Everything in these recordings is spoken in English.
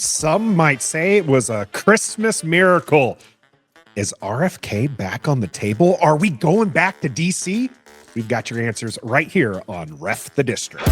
Some might say it was a Christmas miracle. Is RFK back on the table? Are we going back to DC? We've got your answers right here on Ref the District.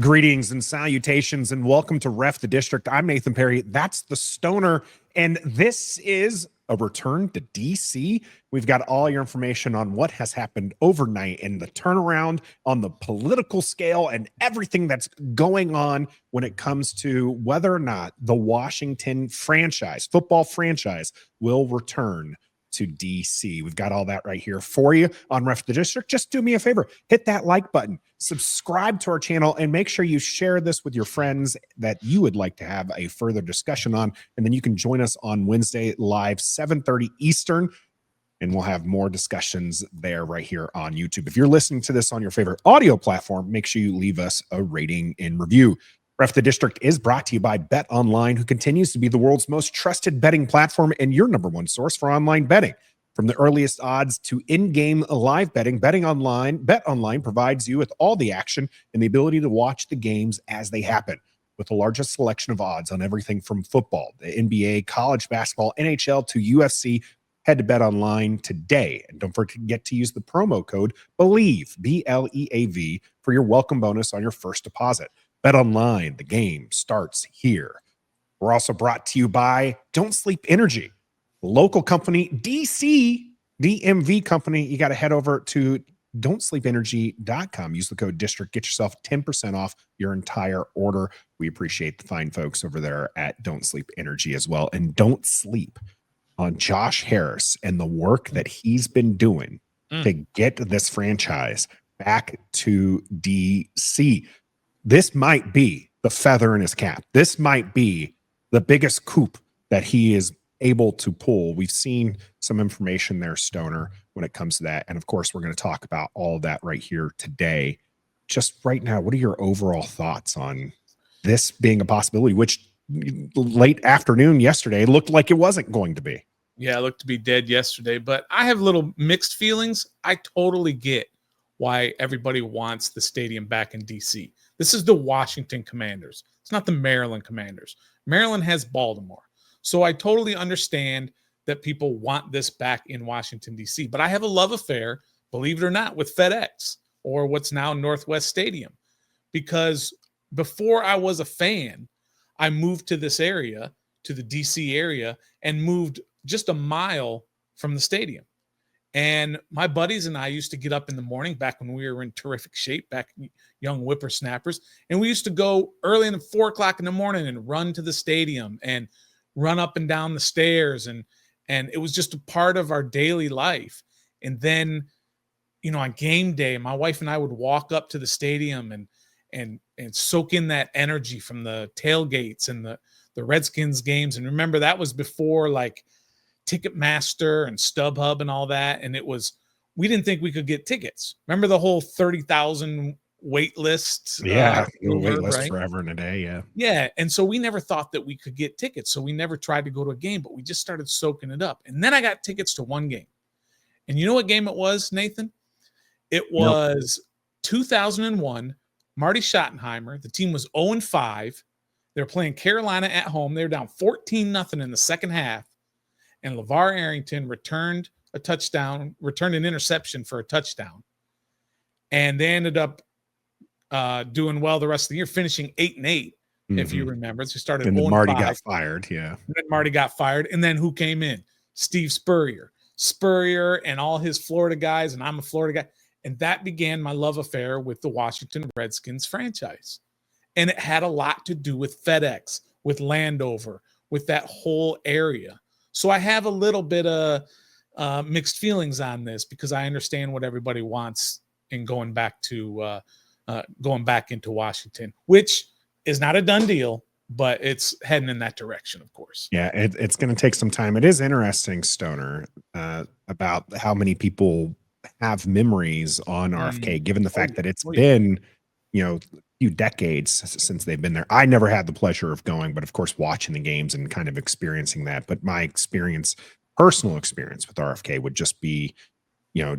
Greetings and salutations, and welcome to Ref the District. I'm Nathan Perry. That's the Stoner, and this is a return to DC. We've got all your information on what has happened overnight and the turnaround on the political scale and everything that's going on when it comes to whether or not the Washington franchise, football franchise, will return to DC. We've got all that right here for you on Ref the District. Just do me a favor, hit that like button, subscribe to our channel, and make sure you share this with your friends that you would like to have a further discussion on. And then you can join us on Wednesday live, 7:30 Eastern, and we'll have more discussions there right here on YouTube. If you're listening to this on your favorite audio platform, make sure you leave us a rating and review. Ref the District is brought to you by Bet Online, who continues to be the world's most trusted betting platform and your number one source for online betting. From the earliest odds to in-game live betting, Bet Online provides you with all the action and the ability to watch the games as they happen. With the largest selection of odds on everything from football, the NBA, college basketball, NHL to UFC, head to Bet Online today. And don't forget to use the promo code BELIEVE, BLEAV, for your welcome bonus on your first deposit. Bet Online, the game starts here. We're also brought to you by Don't Sleep Energy, local company, DC, DMV company. You got to head over to don'tsleepenergy.com. Use the code DISTRICT. Get yourself 10% off your entire order. We appreciate the fine folks over there at Don't Sleep Energy as well. And don't sleep on Josh Harris and the work that he's been doing to get this franchise back to DC. This might be the feather in his cap. This might be the biggest coup that he is able to pull. We've seen some information there, Stoner, when it comes to that. And of course, we're going to talk about all of that right here today. Just right now, what are your overall thoughts on this being a possibility, which late afternoon yesterday looked like it wasn't going to be? Yeah, it looked to be dead yesterday, but I have little mixed feelings. I totally get why everybody wants the stadium back in DC. This is the Washington Commanders. It's not the Maryland Commanders. Maryland has Baltimore. So I totally understand that people want this back in Washington, D.C. But I have a love affair, believe it or not, with FedEx, or what's now Northwest Stadium. Because before I was a fan, I moved to this area, to the D.C. area, and moved just a mile from the stadium. And my buddies and I used to get up in the morning back when we were in terrific shape, back young whippersnappers. And we used to go early in 4 o'clock in the morning and run to the stadium and run up and down the stairs. And it was just a part of our daily life. And then, on game day, my wife and I would walk up to the stadium and soak in that energy from the tailgates and the Redskins games. And remember, that was before like Ticketmaster and StubHub and all that. And we didn't think we could get tickets. Remember the whole 30,000 wait list? Yeah. Wait list right? Forever and a day. Yeah. Yeah. And so we never thought that we could get tickets. So we never tried to go to a game, but we just started soaking it up. And then I got tickets to one game. And you know what game it was, Nathan? It was 2001, Marty Schottenheimer. The team was 0-5. They were playing Carolina at home. They were down 14-0 in the second half. And LeVar Arrington returned an interception for a touchdown. And they ended up doing well the rest of the year, finishing 8-8, if you remember. So started and then Marty got fired, yeah. And then Marty got fired. And then who came in? Steve Spurrier. Spurrier and all his Florida guys, and I'm a Florida guy. And that began my love affair with the Washington Redskins franchise. And it had a lot to do with FedEx, with Landover, with that whole area. So I have a little bit of mixed feelings on this because I understand what everybody wants in going back into Washington, which is not a done deal, but it's heading in that direction, of course. Yeah, it's going to take some time. It is interesting, Stoner, about how many people have memories on RFK, given the fact that it's been, a few decades since they've been there. I never had the pleasure of going, but of course watching the games and kind of experiencing that. But my personal experience with RFK would just be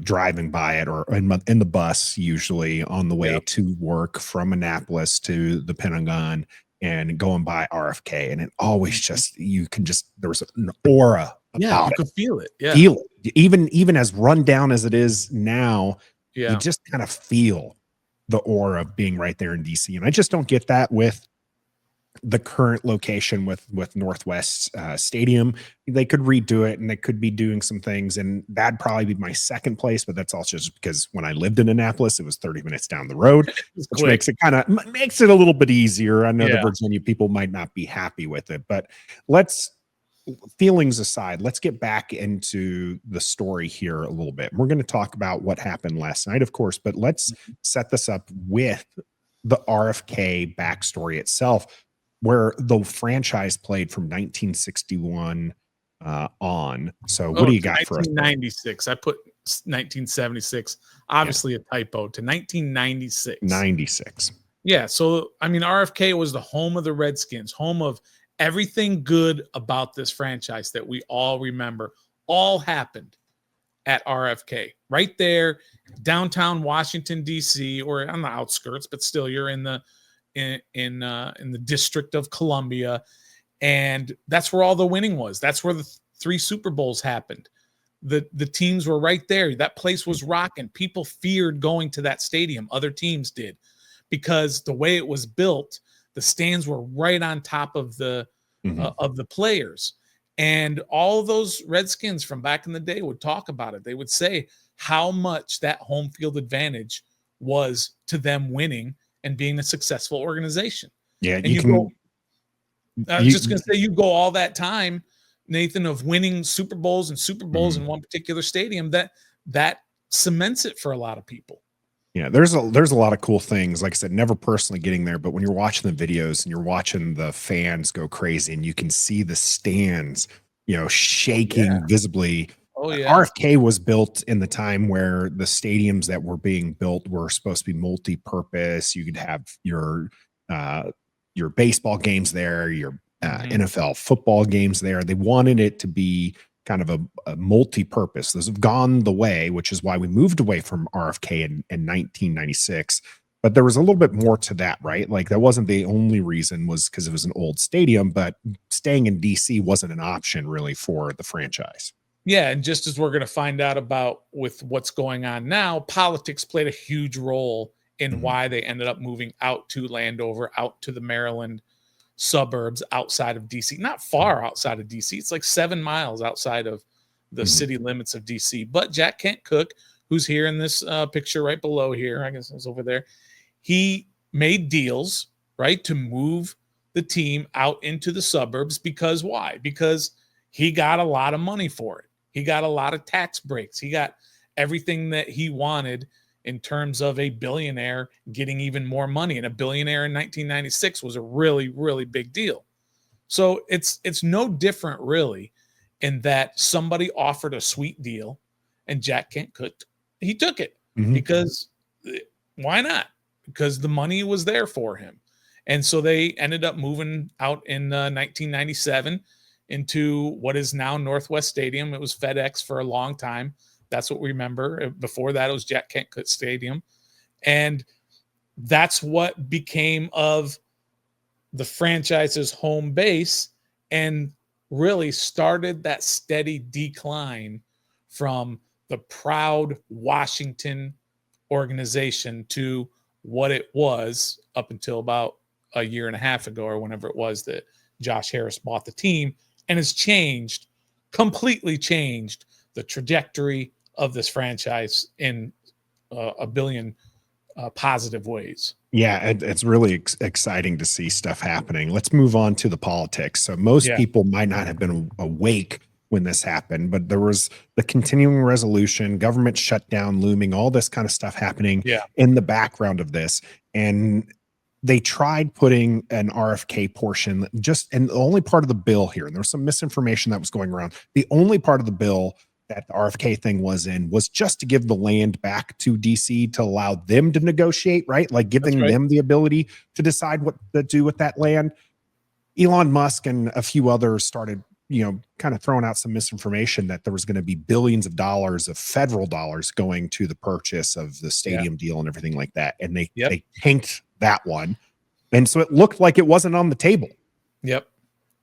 driving by it or in the bus, usually on the way Yeah. to work from Annapolis to the Pentagon and going by RFK. And it always there was an aura Yeah, about you it. could feel it. Yeah. Feel it. Even as run down as it is now, you Yeah. just kind of feel the aura of being right there in DC. And I just don't get that with the current location with Northwest Stadium. They could redo it and they could be doing some things, and that'd probably be my second place. But that's also just because when I lived in Annapolis, it was 30 minutes down the road, It's which quick. makes it a little bit easier. I know the Yeah. Virginia people might not be happy with it, but feelings aside, let's get back into the story here a little bit. We're going to talk about what happened last night, of course, but let's set this up with the RFK backstory itself, where the franchise played from 1961 on. So what do you got for us? 1996. I put 1976. Obviously a typo, to 1996. 96. Yeah. So, I mean, RFK was the home of the Redskins, home of everything good about this franchise that we all remember, all happened at RFK, right there, downtown Washington, D.C., or on the outskirts, but still you're in the District of Columbia. And that's where all the winning was. That's where the 3 Super Bowls happened. The teams were right there. That place was rocking. People feared going to that stadium. Other teams did, because the way it was built, the stands were right on top of the players. And all of those Redskins from back in the day would talk about it. They would say how much that home field advantage was to them winning and being a successful organization. Yeah, and I was just going to say, you go all that time, Nathan, of winning Super Bowls in one particular stadium, that cements it for a lot of people. Yeah, there's a lot of cool things. Like I said, never personally getting there, but when you're watching the videos and you're watching the fans go crazy and you can see the stands, shaking visibly. Oh yeah. RFK was built in the time where the stadiums that were being built were supposed to be multi-purpose. You could have your baseball games there, your NFL football games there. They wanted it to be kind of a multi-purpose. Those have gone the way, which is why we moved away from RFK in 1996. But there was a little bit more to that, right? Like that wasn't the only reason, was because it was an old stadium, but staying in DC wasn't an option really for the franchise. Yeah, and just as we're going to find out about with what's going on now, politics played a huge role in why they ended up moving out to Landover, out to the Maryland suburbs outside of DC. Not far outside of DC. It's like 7 miles outside of the city limits of DC. But Jack Kent Cooke, who's here in this picture right below here, I guess it's over there, he made deals, right, to move the team out into the suburbs. Because why? Because he got a lot of money for it. He got a lot of tax breaks. He got everything that he wanted in terms of a billionaire getting even more money. And a billionaire in 1996 was a really, really big deal. So it's no different really in that somebody offered a sweet deal and Jack Kent Cooke, he took it because why not? Because the money was there for him. And so they ended up moving out in 1997 into what is now Northwest Stadium. It was FedEx for a long time. That's what we remember. Before that, it was Jack Kent Cooke Stadium. And that's what became of the franchise's home base and really started that steady decline from the proud Washington organization to what it was up until about a year and a half ago, or whenever it was that Josh Harris bought the team, and has completely changed the trajectory of this franchise in a billion positive ways. Yeah, it's really exciting to see stuff happening. Let's move on to the politics. So most people might not have been awake when this happened, but there was the continuing resolution, government shutdown looming, all this kind of stuff happening in the background of this. And they tried putting an RFK portion and the only part of the bill here, and there was some misinformation that was going around. The only part of the bill that the RFK thing was in was just to give the land back to DC to allow them to negotiate, right? Like giving them the ability to decide what to do with that land. Elon Musk and a few others started kind of throwing out some misinformation that there was going to be billions of dollars of federal dollars going to the purchase of the stadium deal and everything like that. And they tanked that one. And so it looked like it wasn't on the table. Yep.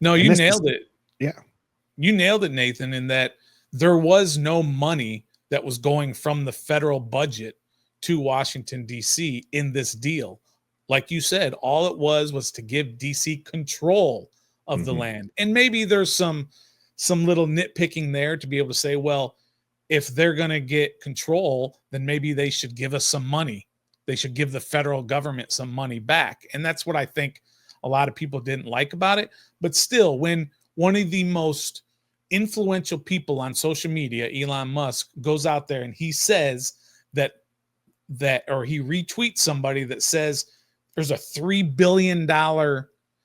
No, And you nailed it. Yeah. You nailed it, Nathan, in that there was no money that was going from the federal budget to Washington, D.C. in this deal. Like you said, all it was to give D.C. control of the land. And maybe there's some little nitpicking there to be able to say, well, if they're going to get control, then maybe they should give us some money. They should give the federal government some money back. And that's what I think a lot of people didn't like about it. But still, when one of the most influential people on social media, Elon Musk, goes out there and he says that or he retweets somebody that says there's a $3 billion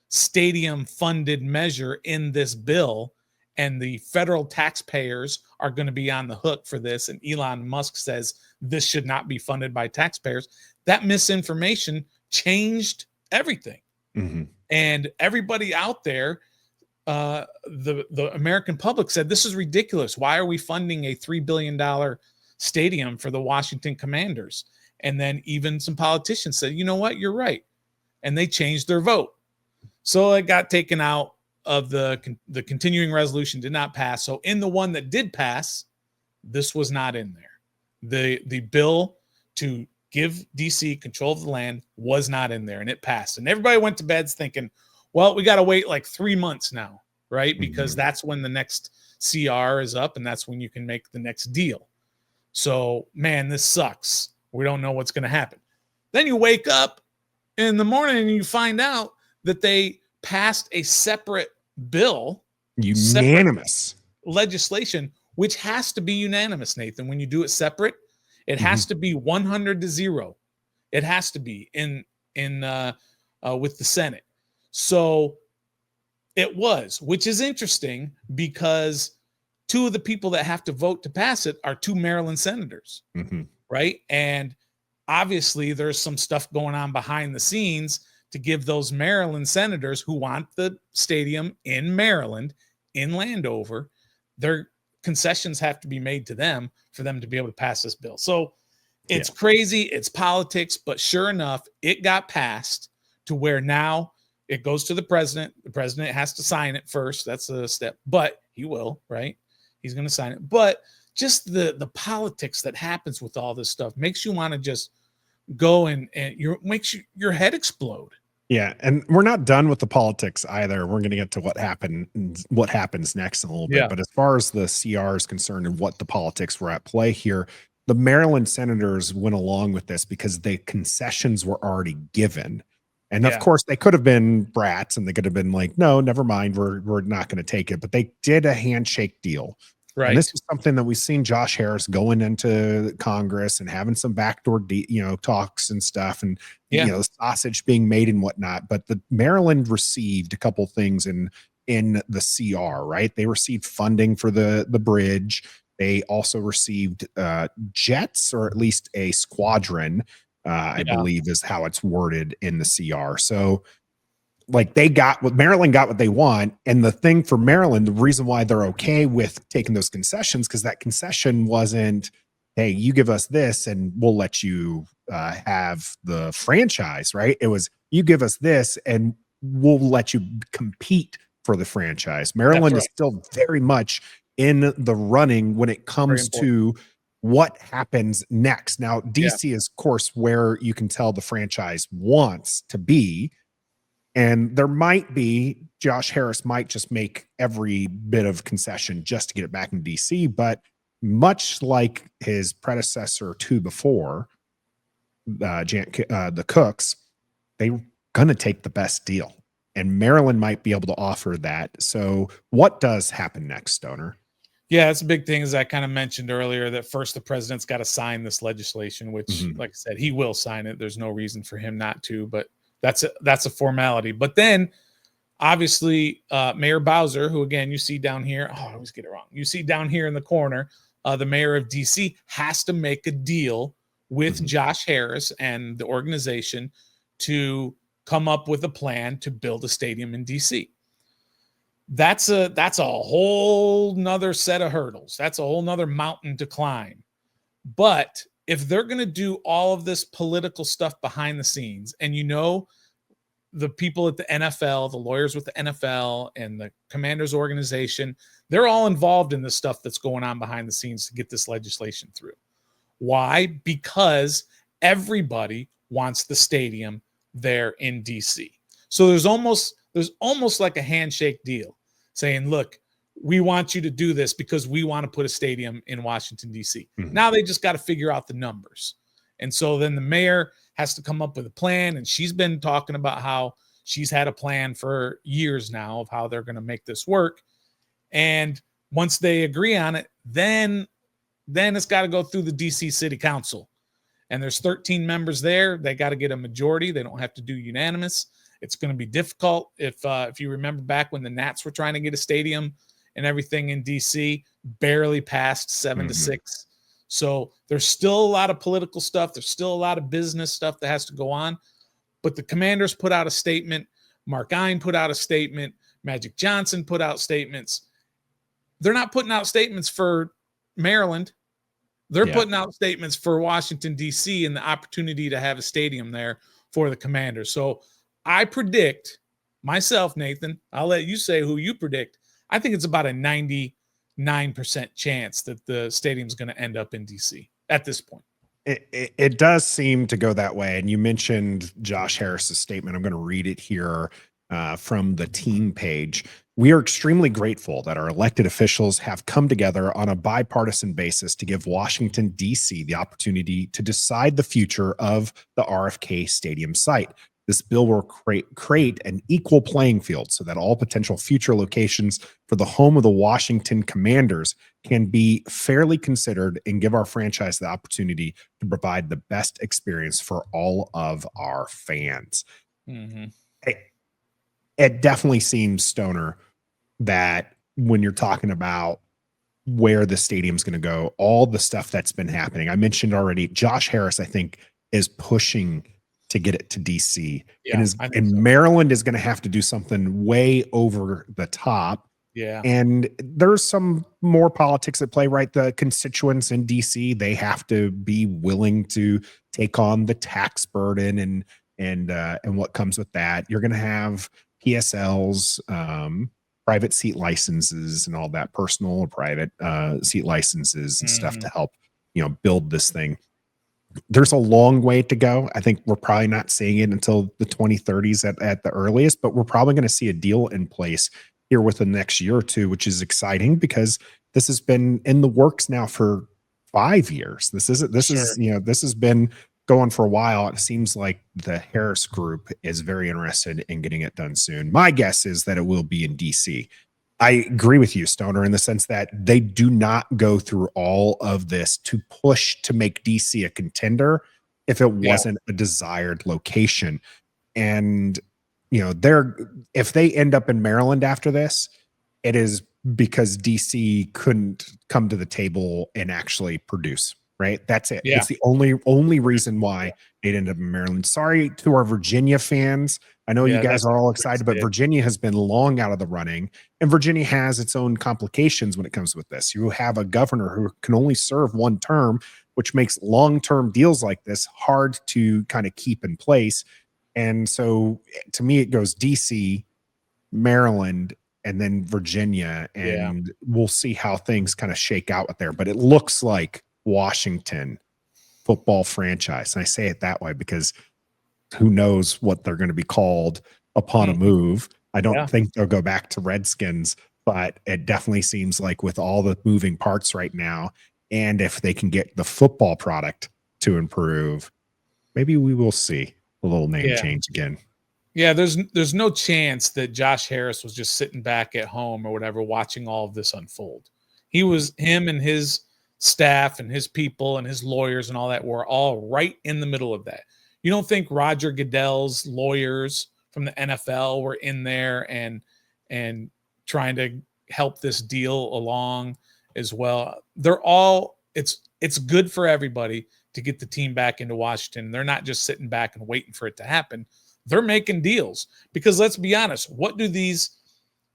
stadium funded measure in this bill, and the federal taxpayers are going to be on the hook for this. And Elon Musk says this should not be funded by taxpayers. That misinformation changed everything. And everybody out there, the American public said, this is ridiculous. Why are we funding a $3 billion stadium for the Washington Commanders? And then even some politicians said, you know what, you're right. And they changed their vote. So it got taken out of the continuing resolution, did not pass. So in the one that did pass, this was not in there. The bill to give DC control of the land was not in there, and it passed. And everybody went to bed thinking, well, we got to wait like 3 months now, right? Because that's when the next CR is up, and that's when you can make the next deal. So, man, this sucks. We don't know what's going to happen. Then you wake up in the morning and you find out that they passed a separate bill, unanimous legislation, which has to be unanimous, Nathan. When you do it separate, it has to be 100-0. It has to be in with the Senate. So it was, which is interesting because two of the people that have to vote to pass it are two Maryland senators, right? And obviously there's some stuff going on behind the scenes to give those Maryland senators who want the stadium in Maryland, in Landover, their concessions have to be made to them for them to be able to pass this bill. So it's crazy. It's politics, but sure enough, it got passed to where now it goes to the president. The president has to sign it first. That's a step, but he will, right? He's going to sign it. But just the politics that happens with all this stuff makes you want to just go and makes your head explode. Yeah, and we're not done with the politics either. We're going to get to what happens next in a little bit. But as far as the CR is concerned and what the politics were at play here, the Maryland senators went along with this because the concessions were already given. And of course, they could have been brats and they could have been like, no, never mind, we're not going to take it. But they did a handshake deal. Right. And this is something that we've seen Josh Harris going into Congress and having some backdoor, talks and stuff, and the sausage being made and whatnot. But the Maryland received a couple things in the CR, right? They received funding for the bridge. They also received jets, or at least a squadron, I believe is how it's worded in the CR. So like Maryland got what they want. And the thing for Maryland, the reason why they're okay with taking those concessions, because that concession wasn't, hey, you give us this and we'll let you have the franchise, right? It was, you give us this and we'll let you compete for the franchise. Maryland is still very much in the running when it comes to what happens next. Now, DC is, of course, where you can tell the franchise wants to be. And there might be, Josh Harris might just make every bit of concession just to get it back in DC. But much like his predecessor two before, the Cooks, they're going to take the best deal. And Maryland might be able to offer that. So what does happen next, Stoner? Yeah, it's a big thing, as I kind of mentioned earlier, that first the president's got to sign this legislation, which, like I said, he will sign it. There's no reason for him not to, but that's a formality. But then, obviously, Mayor Bowser, who, again, you see down here, I always get it wrong. You see down here in the corner, the mayor of D.C. has to make a deal with Josh Harris and the organization to come up with a plan to build a stadium in D.C. That's a whole nother set of hurdles. That's a whole nother mountain to climb. But if they're going to do all of this political stuff behind the scenes, and the people at the NFL, the lawyers with the NFL and the Commanders organization, they're all involved in the stuff that's going on behind the scenes to get this legislation through. Why? Because everybody wants the stadium there in DC. So there's almost like a handshake deal saying, look, we want you to do this because we want to put a stadium in Washington, D.C. Mm-hmm. Now they just got to figure out the numbers. And so then the mayor has to come up with a plan. And she's been talking about how she's had a plan for years now of how they're going to make this work. And once they agree on it, then it's got to go through the D.C. City Council. And there's 13 members there. They got to get a majority. They don't have to do unanimous. It's going to be difficult. If you remember back when the Nats were trying to get a stadium and everything in DC, barely passed 7-6. So there's still a lot of political stuff. There's still a lot of business stuff that has to go on. But the Commanders put out a statement. Mark Ein put out a statement. Magic Johnson put out statements. They're not putting out statements for Maryland. They're putting out statements for Washington, D.C. and the opportunity to have a stadium there for the Commanders. So I predict myself, Nathan, I'll let you say who you predict. I think it's about a 99% chance that the stadium's going to end up in DC at this point. It does seem to go that way. And you mentioned Josh Harris's statement. I'm going to read it here from the team page. We are extremely grateful that our elected officials have come together on a bipartisan basis to give Washington, D.C. the opportunity to decide the future of the RFK Stadium site. This bill will create an equal playing field so that all potential future locations for the home of the Washington Commanders can be fairly considered and give our franchise the opportunity to provide the best experience for all of our fans. Mm-hmm. It definitely seems, Stoner, that when you're talking about where the stadium's going to go, all the stuff that's been happening, I mentioned already, Josh Harris, I think, is pushing to get it to DC. Yeah, and Maryland is going to have to do something way over the top. Yeah. And there's some more politics at play, right? The constituents in DC, they have to be willing to take on the tax burden and what comes with that. You're going to have PSLs, private seat licenses and all that, personal or private seat licenses and stuff to help, build this thing. There's a long way to go. I think we're probably not seeing it until the 2030s at the earliest, but we're probably going to see a deal in place here within the next year or two, which is exciting because this has been in the works now for 5 years. This has been going for a while. It seems like the Harris group is very interested in getting it done soon. My guess is that it will be in DC. I agree with you, Stoner, in the sense that they do not go through all of this to push to make DC a contender if it wasn't a desired location. And, if they end up in Maryland after this, it is because DC couldn't come to the table and actually produce, right? That's it. Yeah. It's the only reason why it ended up in Maryland. Sorry to our Virginia fans. I know you guys are all excited, but Virginia has been long out of the running, and Virginia has its own complications when it comes with this. You have a governor who can only serve one term, which makes long-term deals like this hard to kind of keep in place. And so to me, it goes DC, Maryland, and then Virginia, and we'll see how things kind of shake out with there. But it looks like Washington football franchise. And I say it that way because who knows what they're going to be called upon a move. I don't think they'll go back to Redskins, but it definitely seems like with all the moving parts right now, and if they can get the football product to improve, maybe we will see a little name change again. Yeah, there's no chance that Josh Harris was just sitting back at home or whatever watching all of this unfold. Him and his staff and his people and his lawyers and all that were all right in the middle of that. You don't think Roger Goodell's lawyers from the NFL were in there and trying to help this deal along as well? They're all it's good for everybody to get the team back into Washington. They're not just sitting back and waiting for it to happen. They're making deals because let's be honest, what do these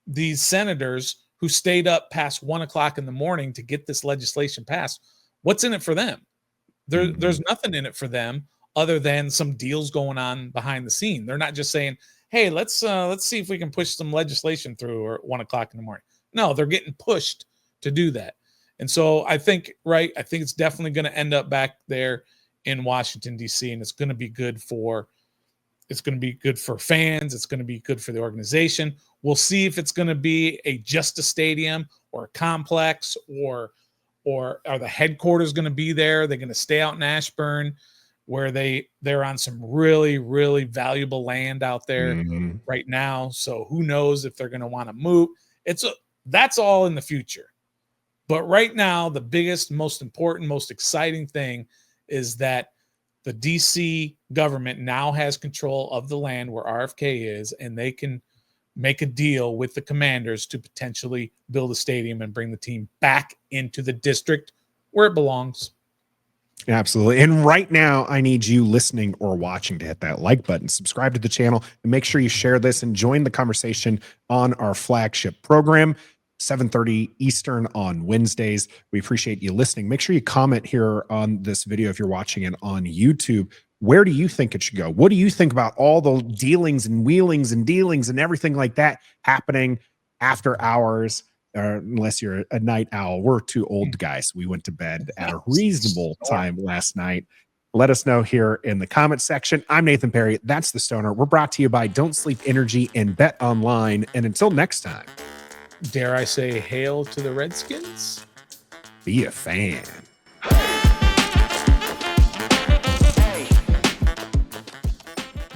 these senators who stayed up past 1 o'clock in the morning to get this legislation passed, what's in it for them? There's nothing in it for them other than some deals going on behind the scene. They're not just saying, "Hey, let's see if we can push some legislation through at 1 o'clock in the morning." No, they're getting pushed to do that. And so I think it's definitely going to end up back there in Washington, D.C., and it's going to be good for fans. It's going to be good for the organization. We'll see if it's going to be just a stadium or a complex, or are the headquarters going to be there? They're going to stay out in Ashburn, where they're on some really, really valuable land out there right now. So who knows if they're going to want to move? That's all in the future. But right now, the biggest, most important, most exciting thing is that the DC government now has control of the land where RFK is, and they can make a deal with the Commanders to potentially build a stadium and bring the team back into the district where it belongs. Absolutely. And right now, I need you listening or watching to hit that like button, subscribe to the channel, and make sure you share this and join the conversation on our flagship program, 7:30 Eastern on Wednesdays. We appreciate you listening. Make sure you comment here on this video if you're watching it on YouTube. Where do you think it should go? What do you think about all the dealings and wheelings and dealings and everything like that happening after hours? Unless you're a night owl. We're two old guys. We went to bed at a reasonable time last night. Let us know here in the comment section. I'm Nathan Perry. That's The Stoner. We're brought to you by Don't Sleep Energy and Bet Online. And until next time, dare I say, hail to the Redskins? Be a fan.